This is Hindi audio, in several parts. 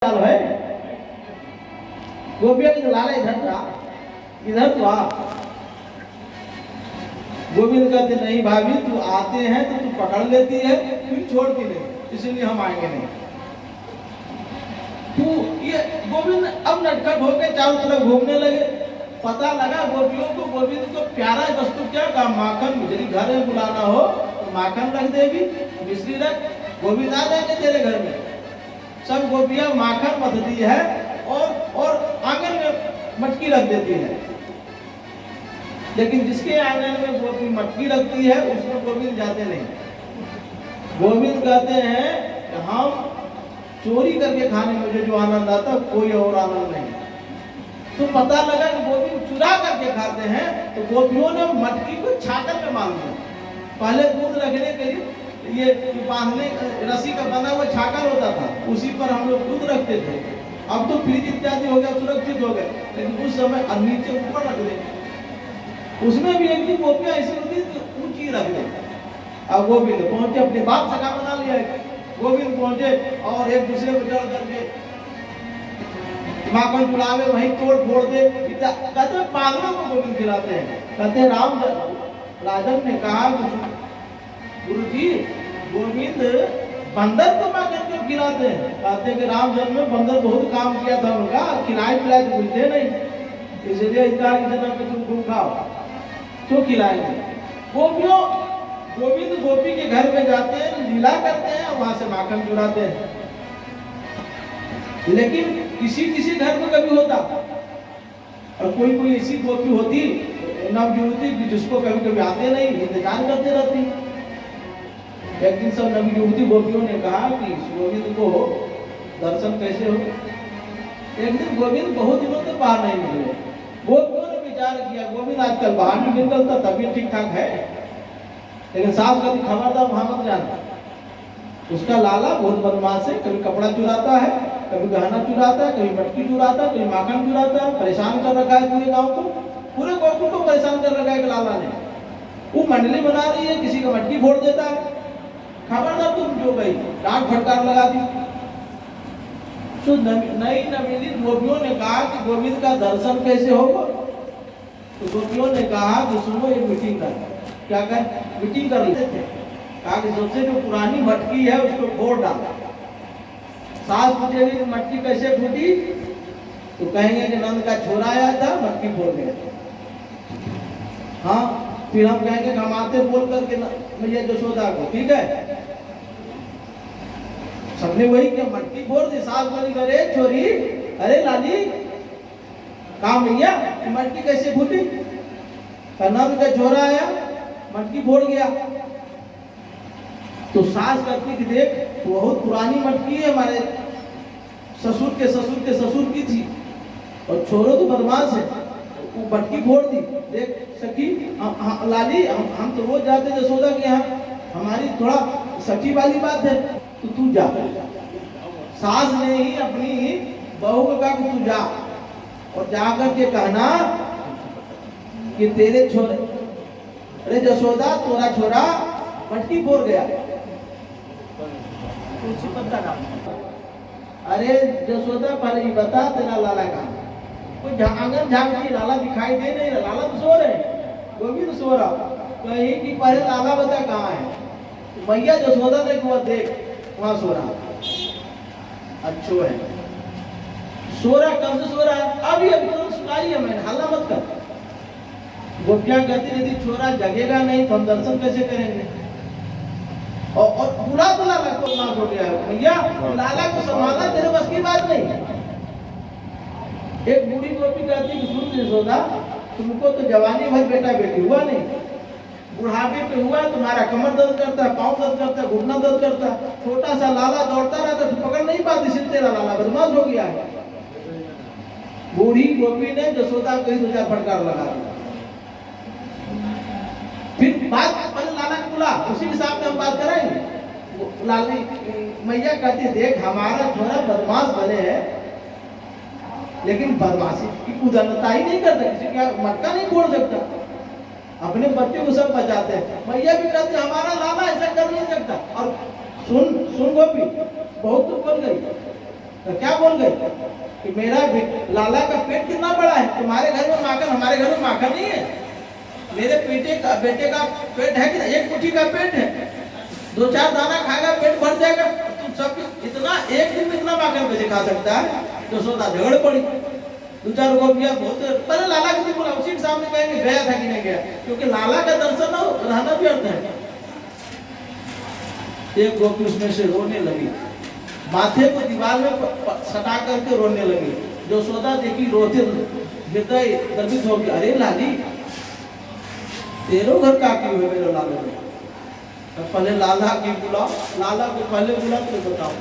है गोपियों की लाला इधर था, इधर तो आ। गोविंद कहते नहीं भाभी, तू आते हैं तो तू पकड़ लेती है, फिर छोड़ती नहीं, इसलिए हम आएंगे नहीं। तू ये गोविंद अब नटखट होकर चारों तरफ घूमने लगे। पता लगा गोपियों को गोविंद को प्यारा वस्तु क्या कहा, माखन। यदि घर में बुलाना हो तो माखन रख देगी, मिश्री रख, गोविंद आ जाएंगे तेरे घर में। सब गोपियां माखन मथती है और आंगन में मटकी रख देती है। लेकिन जिसके आंगन में गोपी मटकी रखती है उसमें गोविंद जाते नहीं। गोविंद कहते हैं कि हम चोरी करके खाने में मुझे जो आनंद आता कोई और आनंद नहीं। तो पता लगा कि गोविंद चुरा करके खाते हैं, तो गोपियों ने मटकी को छाकर में बांध दिया। पहले दूध रखने के लिए ये बांधने रस्सी का बना हुआ छाकर होता था, उसी पर हम लोग दूध रखते थे। अब तो फ्रिज इत्यादि हो गया, सुरक्षित हो गए, लेकिन उस समय नीचे ऊपर रख दे। उसमें भी एक दिन गोपियां ऐसी होती थी ऊंची रख दे। अब गोविंद पहुंचे, अपने बाप सखा बना लिया। गोविंद पहुंचे और एक दूसरे को जड़ करके माखन चुरावे, वहीं तोड़ फोड़ दे। कहते पागलों को गोविंद खिलाते हैं। कहते राजन ने कहा गुरु जी, गोविंद बंदर को माखन क्यों खिलाते हैं? कहते कि राम जन्म में बंदर बहुत काम किया था उनका, खिलाए पिलाए तो बुझते नहीं, इसलिए इनका जन्म में तुम खूब खाओ, क्यों खिलाएंगे? गोपियों गोविंद गोपी के घर में जाते हैं, लीला करते हैं, वहां से माखन चुराते हैं। लेकिन किसी किसी घर में कभी होता, और कोई कोई ऐसी गोपी होती नवयुवती जिसको कभी कभी आते नहीं, इंतजार करते रहती। एक दिन सब नवयुवती गोपियों ने कहा कि गोविंद को दर्शन कैसे हो। एक दिन गोविंद बहुत दिनों तक बाहर नहीं निकले। गोपियों ने विचार किया गोविंद आजकल बाहर नहीं निकलता, तबीयत ठीक ठाक है, लेकिन सास कभी खबरदार वहां मत जाना। उसका लाला बहुत बदमाश है, कभी कपड़ा चुराता है, कभी गहना चुराता है, कभी मटकी चुराता है, कभी माखन चुराता है। परेशान कर रखा है पूरे गांव को, पूरे गोकुल को परेशान कर रखा है लाला ने। वो मंडली बना रही है, किसी का मटकी फोड़ देता है, खबरदार तुम जो गई, डांट फटकार लगा दी। तो नई नवीनी गोपियों ने कहा कि गोविंद का दर्शन कैसे होगा। तो गोपियों ने कहा कि सुनो, ये मीटिंग कर। क्या कर? मीटिंग कर लेते थे। कहा कि सबसे जो पुरानी मटकी है उसको फोड़ डाल। सास पूछेगी कि मटकी कैसे फूटी, तो कहेंगे कि नंद का छोरा आया था, मटकी फोड़ गया। हाँ, फिर हम कहेंगे हम आते बोल करके मैया जसोदा को, ठीक है। सबने वही किया, मटकी फोड़ दी। सास बोली, अरे छोरी, अरे लाली, कहा मैया मटकी कैसे फूटी? नंद का छोरा आया, मटकी फोड़ गया। तो सास कहती कि देख बहुत पुरानी मटकी है, हमारे ससुर के ससुर के ससुर की थी, और छोरो तो बदमाश है, वो मटकी फोड़ दी। देख सखी, लाली, हम तो रोज जाते जसोदा के यहाँ, हमारी थोड़ा सखी वाली बात है, तो तू जा। सास ने ही अपनी बहू को कहा कि तू जा, और जाकर के कहना कि तेरे छोरे, अरे जसोदा तोरा छोरा मटकी फोड़ गया। अरे जसोदा पहले ही बता तेरा लाला कहाँ? कोई आंगन झांकती, लाला दिखाई दे नहीं रहा, लाला तो सो रहे, गोविंद सो रहा। कहीं कि पहले लाला बता कहाँ है? तो मैया जसोदा ने कहा देख वहां सो रहा। अच्छो है, सो रहा, कब से सो रहा है? अभी अभी तो सुनाई है मैंने, हल्ला मत कर। गोपियां कहती यदि छोरा जगेगा नहीं तो हम दर्शन कैसे करेंगे? और बुरा तो लाला को नाश हो गया है। भैया लाला को संभालना तेरे बस की बात नहीं। एक बूढ़ी गोपी कहती कि सुन जसोदा, तुमको तो जवानी भर बेटा बेटी हुआ नहीं, बुढ़ापे पे हुआ, तुम्हारा कमर दर्द करता है, पाँव दर्द करता है, घुटना दर्द करता है। छोटा सा लाला दौड़ता रहता, तू पकड़ नहीं पाती, सिर्फ तेरा लाला बदमाश हो गया है। बूढ़ी गोपी ने जसोदा को 2-4 फटकार लगा दिया। फिर बात पहले लाला को बुला, उसी हिसाब से हम बात कराएंगे। लाली मैया कहती देख हमारा छोरा बदमाश बने हैं, लेकिन बदमाशी की उदारता ही नहीं करता, किसी का मटका नहीं फोड़ सकता, अपने बच्चे को सब बचाते हैं। मैया भी कहती हमारा लाला ऐसा कर नहीं सकता। और सुन गोपी, बहुत तो बोल गई, तो क्या बोल गए कि मेरा लाला का पेट कितना बड़ा है, तुम्हारे घर में माखन, हमारे घर में माखन नहीं है। मेरे बेटे का पेट है कि एक मुट्ठी का पेट है, 2-4 दाना खाएगा पेट भर जाएगा। तुम सब इतना एक दिन में इतना माखन कैसे खा सकता है? यशोदा झगड़ पड़ी। 2-4 गोपियां बहुत पहले लाला को बोला, उसी के सामने कहेंगे गया था कि नहीं गया, क्योंकि लाला का दर्शन हो रहना भी अर्थ है। एक गोपी उसमें से रोने लगी, माथे को दीवार में सटा करके रोने लगी। यशोदा देखी रोते, हृदय द्रवित हो गया। अरे लाली, तेरो घर का क्यों है मेरे लाला में? पहले लाला की बुलाओ, लाला को पहले बुला तो बताओ।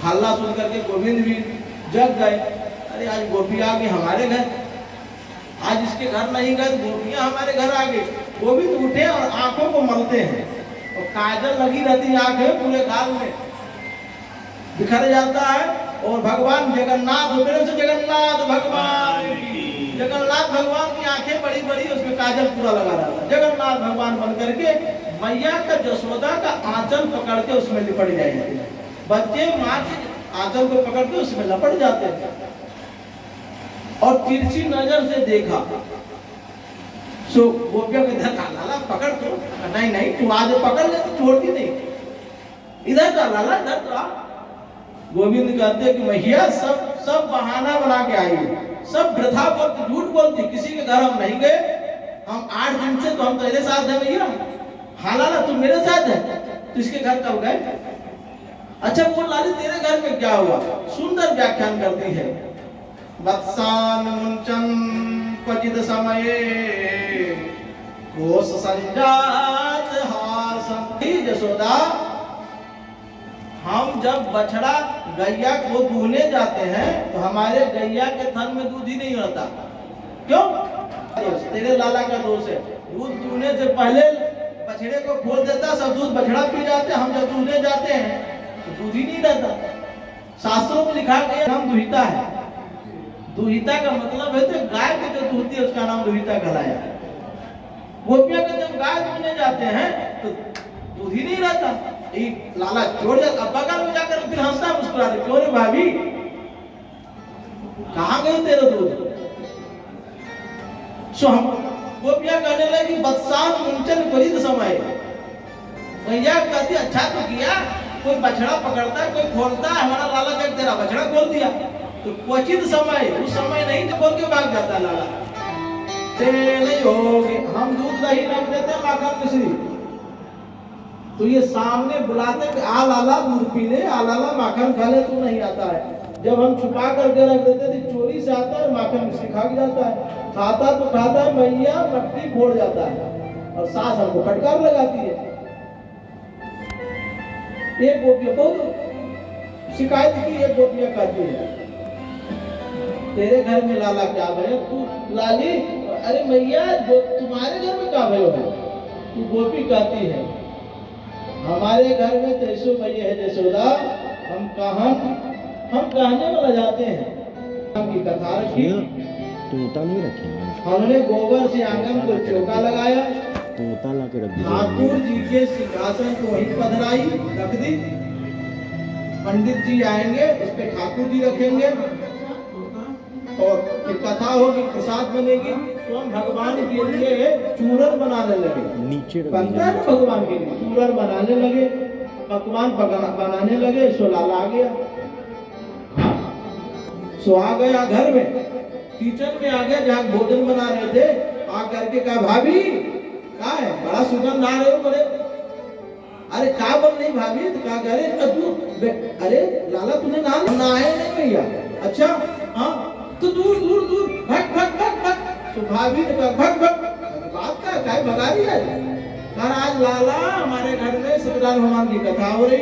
हल्ला सुन करके गोविंद भी जग गए। अरे आज गोपी आ गई हमारे घर, आज इसके घर नहीं गए, गोपियां हमारे घर आ गई। गोविंद उठे और आंखों को मलते हैं, और काजल लगी रहती आंख है, पूरे गाल में बिखर जाता है। और भगवान जगन्नाथ, मेरे से जगन्नाथ भगवान की, जगन्नाथ भगवान की आंखें बड़ी बड़ी, उसमें काजल पूरा लगा रहा था। जगन्नाथ भगवान बन करके मैया का यशोदा का आंचल पकड़ के उसमें लिपट जाएंगे। बच्चे माँ के आंचल को पकड़ के उसमें लपट जाते हैं। और तिरछी नजर से देखा, सो गोपियों के इधर का लाला पकड़ तो, नहीं नहीं तू आज पकड़ ले तो छोड़ती नहीं, इधर का लाला इधर तो। गोविंद कहते कि मैया सब बहाना बना के आई, सब वृथा बोलती, झूठ बोलती, किसी के घर हम नहीं गए, हम 8 दिन से तो हम तेरे साथ है भैया। हाँ लाला तुम मेरे साथ है, तो इसके घर कब गए? अच्छा बोल लाली तेरे घर में क्या हुआ? सुंदर व्याख्यान करती है। वत्सान मुंचन क्वचित समये कोश संजात हासम। यशोदा, हम जब बछड़ा गैया को दूहने जाते हैं तो हमारे गैया के थन में दूध ही नहीं होता। क्यों? तेरे लाला का दोष है। दूध दूहने से पहले बछड़े को खोल देता, सब दूध बछड़ा पी जाते। हम जब दूहने जाते हैं तो दूध ही नहीं रहता। शास्त्रों में लिखा गया नाम दुहिता है। दुहिता का मतलब है तो गाय की जो दूहती है उसका नाम दुहिता कहलाया। गोपियां का जब गाय दूहने जाते हैं तो दूध ही नहीं रहता। लाला छोड़ जाता, अब बगल में जाकर फिर हंसता मुस्कुराते, क्यों रे भाभी कहाँ गई तेरा दूध? सो हम गोपियां कहने लगी बत्सान मुंचन क्वचित समय। भैया कहती अच्छा तो किया, कोई बछड़ा पकड़ता है, कोई खोलता है, हमारा लाला देख तेरा बछड़ा खोल दिया। तो क्वचित समय, उस समय नहीं तो खोल के भाग जाता लाला। नहीं होगी, हम दूध दही रख देते माखन मिश्री, तो ये सामने बुलाते कि आ लाला दूध पी ले, आ लाला माखन खा ले, तू नहीं आता है। जब हम छुपा करके रख देते थे, चोरी से आता है, माखन मिश्री खा जाता है। खाता तो खाता है, मैया मट्टी फोड़ जाता है और सास हमको फटकार लगाती है। एक गोपिया बहुत शिकायत की, एक गोपिया कहती है तेरे घर में लाला क्या भयो? तू लाली, अरे मैया तुम्हारे घर में क्या भयो है? तू गोपी कहती है हमारे घर में तैसो मैया है यशोदा, हम कहने वाला जाते हैं की कथा रखी, तोता नहीं रखे, हमने गोबर से आंगन को चौका लगाया, तोता ला के रख दिया, ठाकुर जी के सिंहासन को वहीं पधराई रख दी। पंडित जी आएंगे, उस पे ठाकुर जी रखेंगे और फिर कथा होगी, प्रसाद बनेगी। स्वयं भगवान के लिए चूरन बनाने लगे, नीचे बनता है भगवान के लिए चूरन बनाने लगे, पकवान बनाने लगे। सो लाला आ गया, सो आ गया घर में, किचन में आ गया जहाँ भोजन बना रहे थे। आ करके कहा भाभी क्या है, बड़ा सुगंध आ रहे हो बड़े। अरे क्या बन रही भाभी? तो कहा अरे लाला तूने नहाए नहीं भैया? अच्छा हाँ, तो दूर दूर दूर भग भग भग भग। तो भाभी ने कहा भग भग, बात क्या भगा रही है? आज लाला हमारे घर में सत्यनारायण भगवान की कथा हो रही।